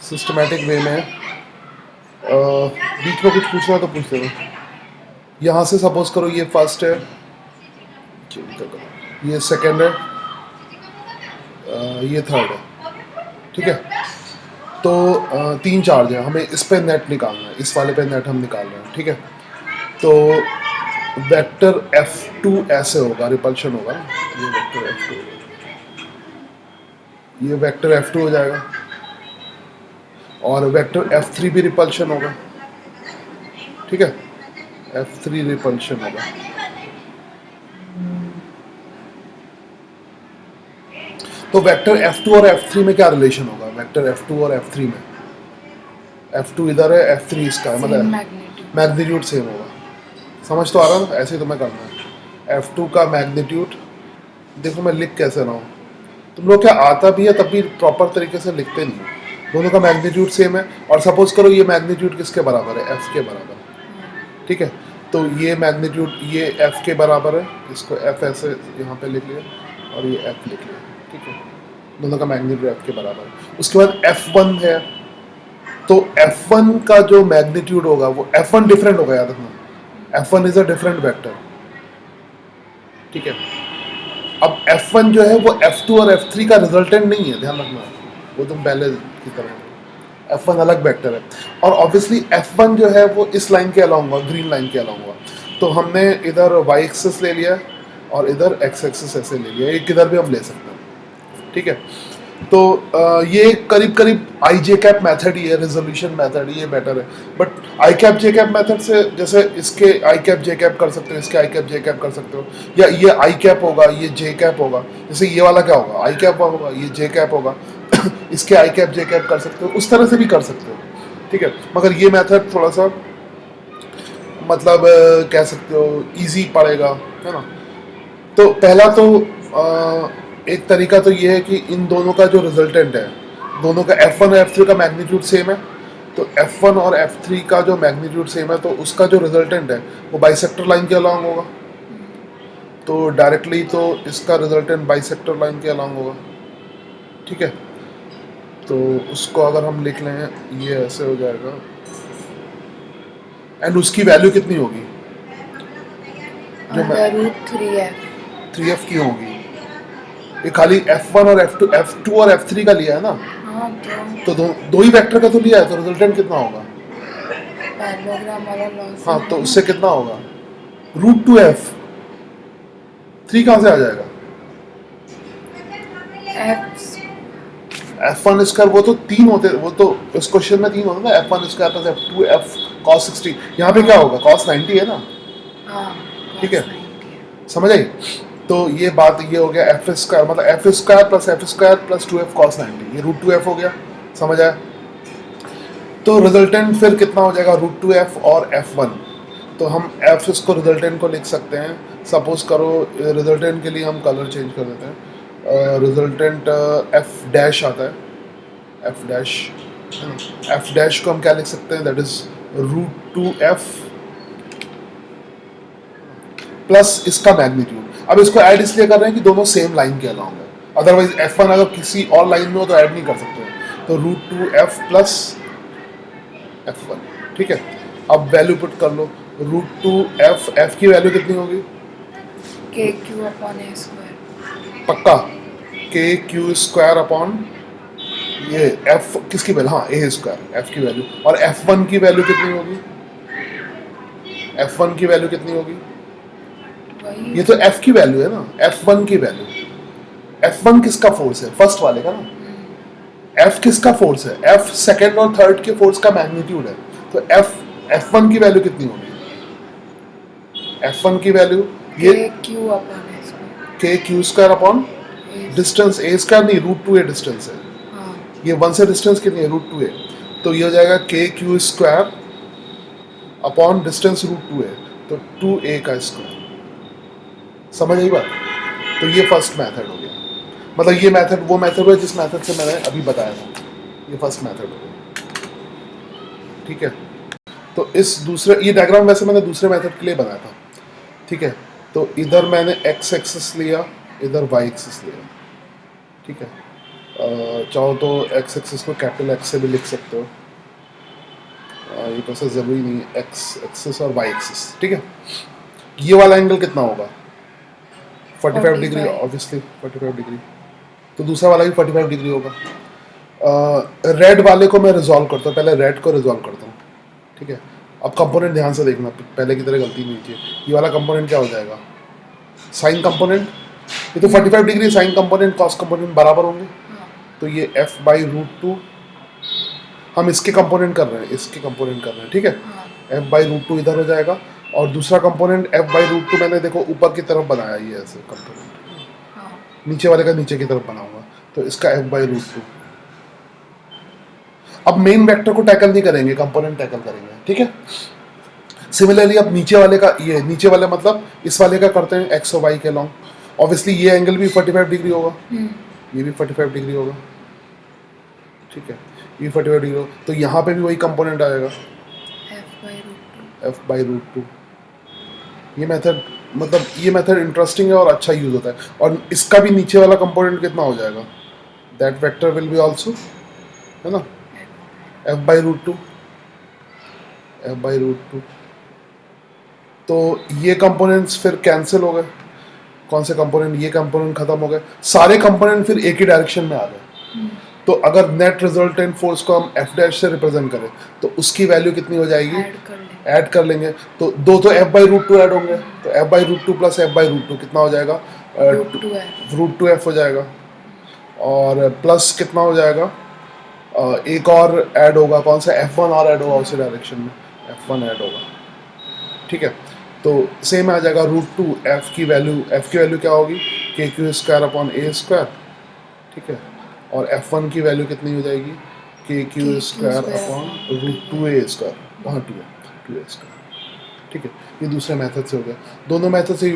Systematic way में बीच में कुछ पूछना तो पूछ लेना। यहाँ से सपोज करो ये फर्स्ट है, ये सेकंड है, ये थर्ड है, ठीक है। तो 3 चार्ज है, हमें इस पे नेट निकालना है, इस वाले पे नेट हम निकाल रहे हैं, ठीक है। तो वेक्टर F2 ऐसे होगा, रिपल्शन होगा, ये वेक्टर F2 होगा, ये वेक्टर F2 हो जाएगा, और वेक्टर F3 भी रिपल्शन होगा, ठीक है। F3 रिपल्शन होगा। तो वेक्टर F2 और F3 में क्या रिलेशन होगा? वेक्टर F2 और F3 में, F2 इधर है, F3 इसका है, मतलब मैग्नीट्यूड सेम होगा। समझ तो आ रहा है? ऐसे ही तो मैं करना है। F2 का मैग्नीट्यूड, देखो मैं लिख कैसे रहा हूँ, तुम लोग क्या आता भी है तब भी प्रॉपर तरीके से लिखते नहीं हो। दोनों का मैग्नीट्यूड सेम है, और सपोज करो ये मैग्नीट्यूड किसके बराबर है? F के बराबर है, ठीक है। तो ये मैग्नीट्यूड ये F के बराबर है, इसको F ऐसे यहाँ पे लिख लिया, और ये F लिख लिया, ठीक है। दोनों का मैग्नीट्यूड F के बराबर है। उसके बाद F1 है, तो F1 का जो मैग्नीट्यूड होगा वो F1 डिफरेंट होगा, याद रखना, F1 is a different vector, ठीक है। अब F1 जो है वो F2 और F3 का रिजल्टेंट नहीं है, ध्यान रखना, वो तुम पहले की तरह, F1 अलग वेक्टर है। और ऑब्वियसली F1 जो है वो इस लाइन के अलॉन्ग हुआ, ग्रीन लाइन के अलॉन्ग हुआ, तो हमने इधर y एक्सिस ले लिया और इधर x एक्सिस ऐसे ले लिया, ये किधर भी हम ले सकते हैं, ठीक है। तो ये करीब करीब आई जे कैप मैथड ही है, रेजोल्यूशन मैथड ही, ये बेटर है। But I cap J cap method से, जैसे इसके आई कैप जे कैप कर सकते हो, इसके आई कैप जे कैप कर सकते हो, या ये आई कैप होगा, ये जे कैप होगा, जैसे ये वाला क्या होगा, आई कैप होगा, ये जे कैप होगा इसके आई कैप जे कैप कर सकते हो, उस तरह से भी कर सकते हो, ठीक है। मगर ये मैथड थोड़ा सा मतलब कह सकते हो इजी पड़ेगा, है ना। तो पहला तो एक तरीका तो ये है कि इन दोनों का जो रिजल्टेंट है, दोनों का F1 और F3 का मैग्नीट्यूड सेम है, तो F1 और F3 का जो मैग्नीट्यूड सेम है, तो उसका जो रिजल्टेंट है वो बाइसेक्टर लाइन के अलॉन्ग होगा, तो डायरेक्टली तो इसका रिजल्टेंट बाइसेक्टर लाइन के अलॉन्ग होगा, ठीक है। तो उसको अगर हम लिख लें, ये ऐसे हो जाएगा, एंड उसकी वैल्यू कितनी होगी? जो थ्री एफ की होगी। ये खाली F1 और F2 और F3 का लिया है ना, तो दो ही वेक्टर का तो लिया है, तो रिजल्टेंट कितना होगा? हाँ, तो उससे कितना होगा? √2f। 3 कहाँ से आ जाएगा? F1 स्क्वायर, वो तो 3 होते, वो तो इस क्वेश्चन में 3 होता ना, F1 square plus F2 F cos 60, यहाँ पे क्या होगा? cos 90 है ना, ठीक है, समझ आई? तो ये बात ये हो गया F स्क्वायर, मतलब F square plus 2f cos 90, ये √2f हो गया, समझ आया? तो रिजल्टेंट फिर कितना हो जाएगा? √2f और F1, तो हम F इसको रिजल्टेंट को लिख सकते हैं, सपोज करो रिजल्टेंट के लिए हम कलर चेंज कर देते हैं, रिजल्टेंट F डैश आता है, F डैश, F डैश को हम क्या लिख सकते हैं? दैट इज √2f प्लस इसका मैग्नीट्यूड। अब इसको ऐड इसलिए कर रहे हैं कि दोनों सेम लाइन के अलॉन्ग है, अदरवाइज F1 अगर किसी और लाइन में हो तो ऐड नहीं कर सकते, तो √2f प्लस F1, ठीक है। अब वैल्यू पुट कर लो, √2f, f की वैल्यू कितनी होगी? kq/a², पक्का, kq² अपॉन ये f किसकी वैल्यू? हाँ, a², f की वैल्यू, और F1 की वैल्यू कितनी होगी? F1 की वैल्यू कितनी होगी? ये तो F की वैल्यू है ना, F1 की वैल्यू, F1 किसका फोर्स है? फर्स्ट वाले का ना। F किसका फोर्स है? F सेकंड और थर्ड के फोर्स का मैग्नीट्यूड है, तो F1 की वैल्यू कितनी होगी? F1 की वैल्यू ये kq² अपॉन डिस्टेंस a² नहीं, √2a डिस्टेंस है, ये 1 से डिस्टेंस कितनी है? √2a, तो ये हो जाएगा kq² अपॉन डिस्टेंस √2a, तो 2a का स्क्वायर। समझ आई बात? तो ये फर्स्ट मेथड हो गया, मतलब ये मेथड वो मेथड है जिस मेथड से मैंने अभी बताया था, ये फर्स्ट मेथड हो गया, ठीक है। तो इस दूसरे, ये डायग्राम वैसे मैंने दूसरे मेथड के लिए बनाया था, ठीक है। तो इधर मैंने x एक्सिस लिया, इधर y एक्सिस लिया, ठीक है। चाहो तो एक्स एक्सिस को कैपिटल एक्स से भी लिख सकते हो, ये प्रोसेस ज़रूरी नहीं है, एक्स एक्सिस और वाई एक्सिस, ठीक है। ये वाला एंगल कितना होगा 45 डिग्री, ऑब्वियसली 45 डिग्री, तो दूसरा वाला भी 45 डिग्री होगा। रेड वाले को मैं रिजॉल्व करता हूँ, पहले रेड को रिजॉल्व करता हूँ, ठीक है। अब कंपोनेंट ध्यान से देखना, पहले की तरह गलती नहीं की। ये वाला कंपोनेंट क्या हो जाएगा, साइन कंपोनेंट, ये तो 45 degree, sign component cos component बराबर होंगे, तो ये f/√2, हम इसके कंपोनेंट कर रहे हैं, इसके कंपोनेंट कर रहे हैं, ठीक है। f/√2 इधर हो जाएगा, और दूसरा कंपोनेंट f/√2 मैंने देखो ऊपर की तरफ बनाया, ये ऐसे कंपोनेंट, नीचे वाले का नीचे की तरफ बनाऊंगा, तो इसका f/√2। अब मेन वेक्टर को टैकल नहीं करेंगे, कंपोनेंट टैकल करेंगे, ठीक है। सिमिलरली अब नीचे वाले का, ये नीचे वाले मतलब इस वाले का करते हैं एक्स और वाई के लॉन्ग, ऑब्वियसली ये एंगल भी 45 डिग्री होगा, ये भी 45 डिग्री होगा, ठीक है, ये 45 डिग्री होगा, तो यहाँ पे भी वही कंपोनेंट आएगा f/√2। ये मेथड, मतलब ये मेथड इंटरेस्टिंग है और अच्छा यूज होता है, और इसका भी नीचे वाला कंपोनेंट कितना हो जाएगा, that vector will be also, है ना, f/√2, f/√2। तो ये कंपोनेंट्स फिर कैंसिल हो गए, कौन से कंपोनेंट, ये कंपोनेंट खत्म हो गए, सारे कंपोनेंट फिर एक ही डायरेक्शन में आ गए। तो अगर नेट रिजल्टेंट फोर्स को हम f' से रिप्रेजेंट करें तो उसकी वैल्यू कितनी हो जाएगी, ऐड कर लेंगे, तो दो तो f/√2 ऐड होंगे, तो f/√2 प्लस f/√2 कितना हो जाएगा, √2f हो जाएगा, और प्लस कितना हो जाएगा, एक और ऐड होगा, कौन सा, f1 और ऐड होगा उसी डायरेक्शन में, f1 ऐड होगा, ठीक है। तो सेम आ जाएगा √2, f की वैल्यू क्या होगी, KQ² ठीक है, और f1 की वैल्यू कितनी हो जाएगी, KQ²/√2a², वहाँ 2a², ठीक है। ये दूसरे मेथड से हो गया, दोनों मेथड से